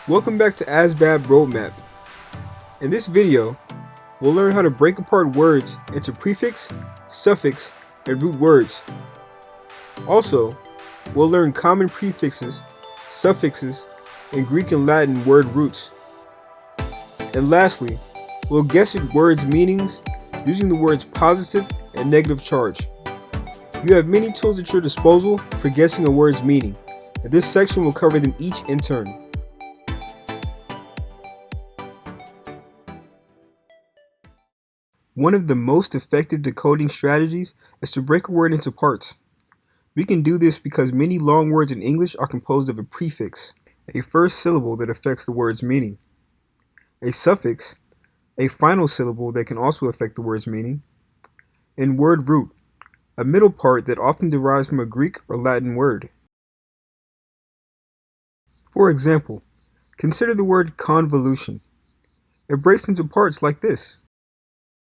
Welcome back to ASVAB Roadmap. In this video, we'll learn how to break apart words into prefix, suffix, and root words. Also, we'll learn common prefixes, suffixes, and Greek and Latin word roots. And lastly, we'll guess at words' meanings using the words positive and negative charge. You have many tools at your disposal for guessing a word's meaning, and this section will cover them each in turn. One of the most effective decoding strategies is to break a word into parts. We can do this because many long words in English are composed of a prefix, a first syllable that affects the word's meaning, a suffix, a final syllable that can also affect the word's meaning, and word root, a middle part that often derives from a Greek or Latin word. For example, consider the word convolution. It breaks into parts like this.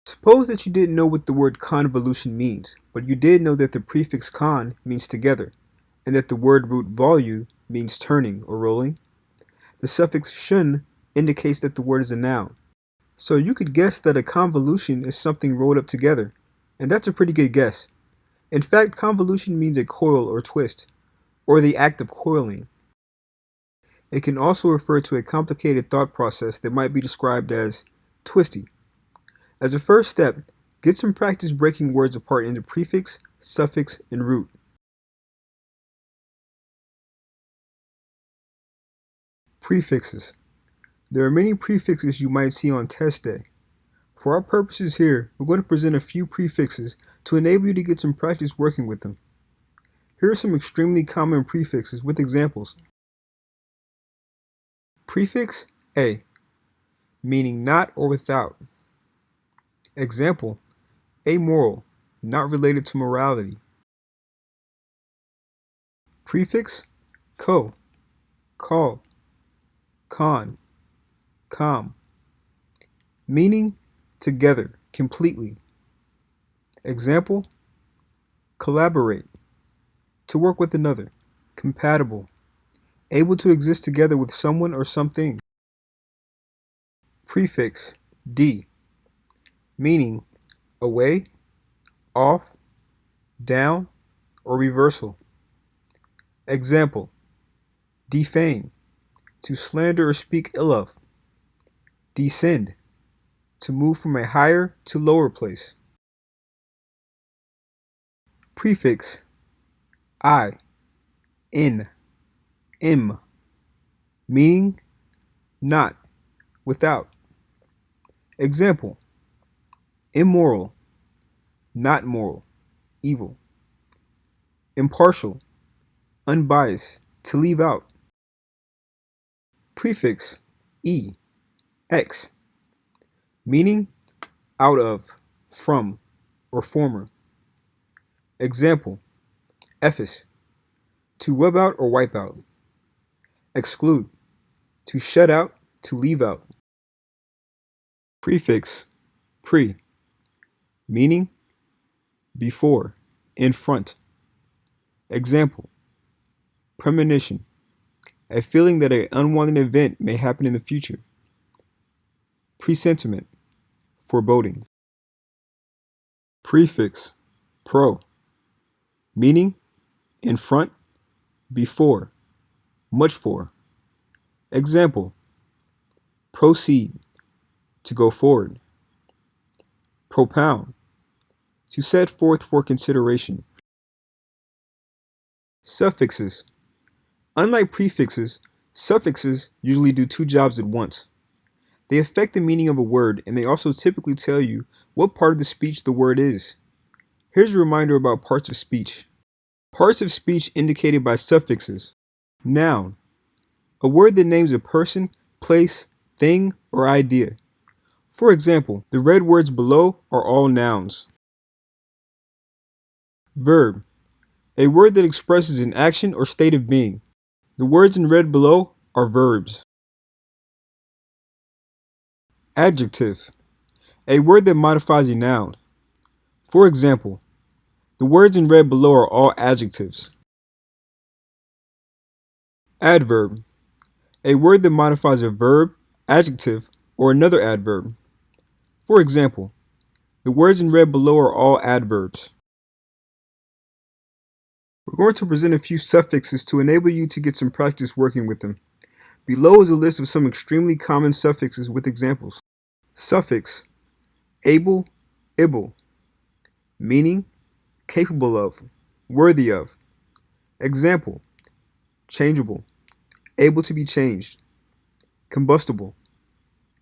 Suppose that you didn't know what the word convolution means, but you did know that the prefix con means together, and that the word root volu means turning or rolling. The suffix shun indicates that the word is a noun. So you could guess that a convolution is something rolled up together, and that's a pretty good guess. In fact, convolution means a coil or twist, or the act of coiling. It can also refer to a complicated thought process that might be described as twisty. As a first step, get some practice breaking words apart into prefix, suffix, and root. Prefixes. There are many prefixes you might see on test day. For our purposes here, we're going to present a few prefixes to enable you to get some practice working with them. Here are some extremely common prefixes with examples. Prefix a, meaning not or without. Example, amoral, not related to morality. Prefix co, call, con, calm. Meaning together, completely. Example, collaborate, to work with another, compatible, able to exist together with someone or something. Prefix d, meaning away, off, down, or reversal. Example, defame, to slander or speak ill of. Descend, to move from a higher to lower place. Prefix I, in, im, meaning not, without. Example, immoral, not moral, evil. Impartial, unbiased, to leave out. Prefix e, ex, meaning out of, from, or former. Example, ephes, to rub out or wipe out. Exclude, to shut out, to leave out. Prefix pre, meaning before, in front. Example, premonition, a feeling that an unwanted event may happen in the future. Presentiment, foreboding. Prefix pro, meaning in front, before, much for. Example, proceed, to go forward. Propound, to set forth for consideration. Suffixes. Unlike prefixes, suffixes usually do two jobs at once. They affect the meaning of a word, and they also typically tell you what part of the speech the word is. Here's a reminder about parts of speech. Parts of speech indicated by suffixes. Noun, a word that names a person, place, thing, or idea. For example, the red words below are all nouns. Verb, a word that expresses an action or state of being. The words in red below are verbs. Adjective, a word that modifies a noun. For example, the words in red below are all adjectives. Adverb, A word that modifies a verb, adjective, or another adverb. For example, the words in red below are all adverbs. We're going to present a few suffixes to enable you to get some practice working with them. Below is a list of some extremely common suffixes with examples. Suffix: able, able. Meaning: capable of, worthy of. Example: changeable, able to be changed. Combustible,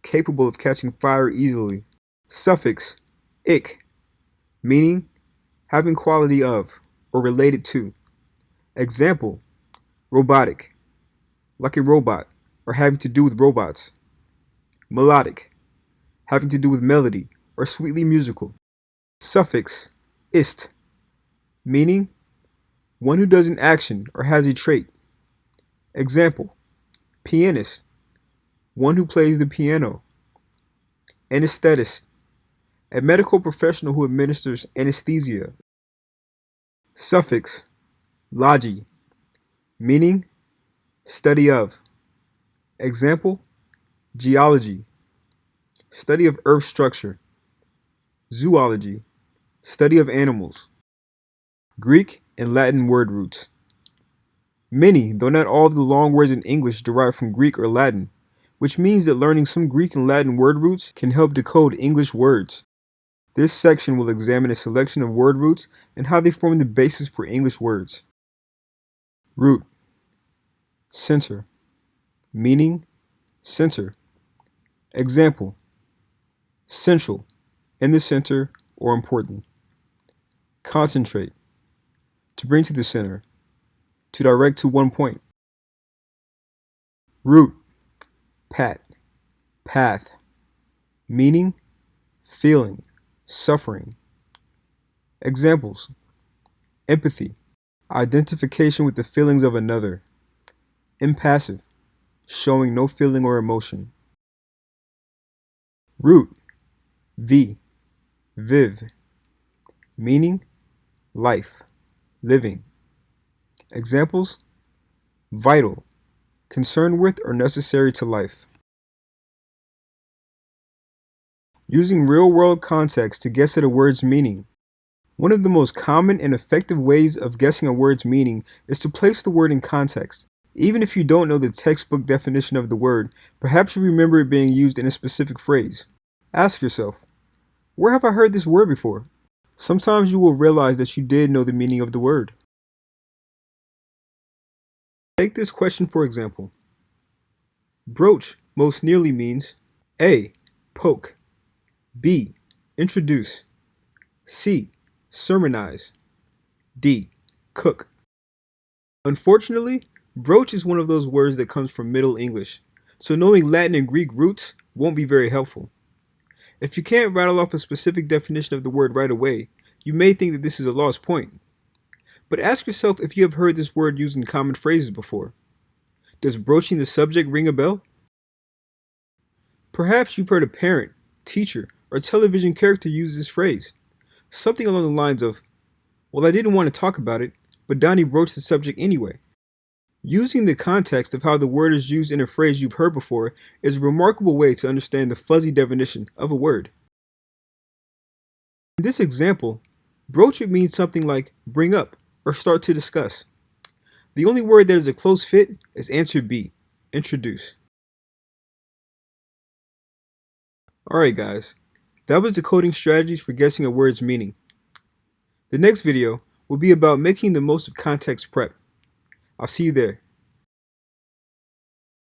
capable of catching fire easily. Suffix: ic, meaning having quality of or related to. Example: robotic, like a robot or having to do with robots. Melodic, having to do with melody or sweetly musical. Suffix: ist, meaning one who does an action or has a trait. Example: pianist, one who plays the piano. Anesthetist, a medical professional who administers anesthesia. Suffix: logi, meaning study of. Example: geology, study of earth structure. Zoology, study of animals. Greek and Latin word roots. Many, though not all, of the long words in English derive from Greek or Latin, which means that learning some Greek and Latin word roots can help decode English words. This section will examine a selection of word roots and how they form the basis for English words. Root: center, meaning center. Example: central, in the center or important. Concentrate: to bring to the center, to direct to one point. Root: pat, path, meaning feeling, suffering. Examples: empathy, identification with the feelings of another. Impassive, showing no feeling or emotion. Root: v, viv, meaning life, living. Examples: vital, concerned with or necessary to life. Using real-world context to guess at a word's meaning. One of the most common and effective ways of guessing a word's meaning is to place the word in context. Even if you don't know the textbook definition of the word, perhaps you remember it being used in a specific phrase. Ask yourself, where have I heard this word before? Sometimes you will realize that you did know the meaning of the word. Take this question for example. Broach most nearly means A. Poke, B. Introduce, C. Sermonize, D. Cook. Unfortunately, broach is one of those words that comes from Middle English, so knowing Latin and Greek roots won't be very helpful. If you can't rattle off a specific definition of the word right away, you may think that this is a lost point. But ask yourself if you have heard this word used in common phrases before. Does broaching the subject ring a bell? Perhaps you've heard a parent, teacher, or television character use this phrase. Something along the lines of, well, I didn't want to talk about it, but Donnie broached the subject anyway. Using the context of how the word is used in a phrase you've heard before is a remarkable way to understand the fuzzy definition of a word. In this example, broach would mean something like bring up or start to discuss. The only word that is a close fit is answer B, introduce. Alright guys, that was decoding strategies for guessing a word's meaning. The next video will be about making the most of context prep. I'll see you there.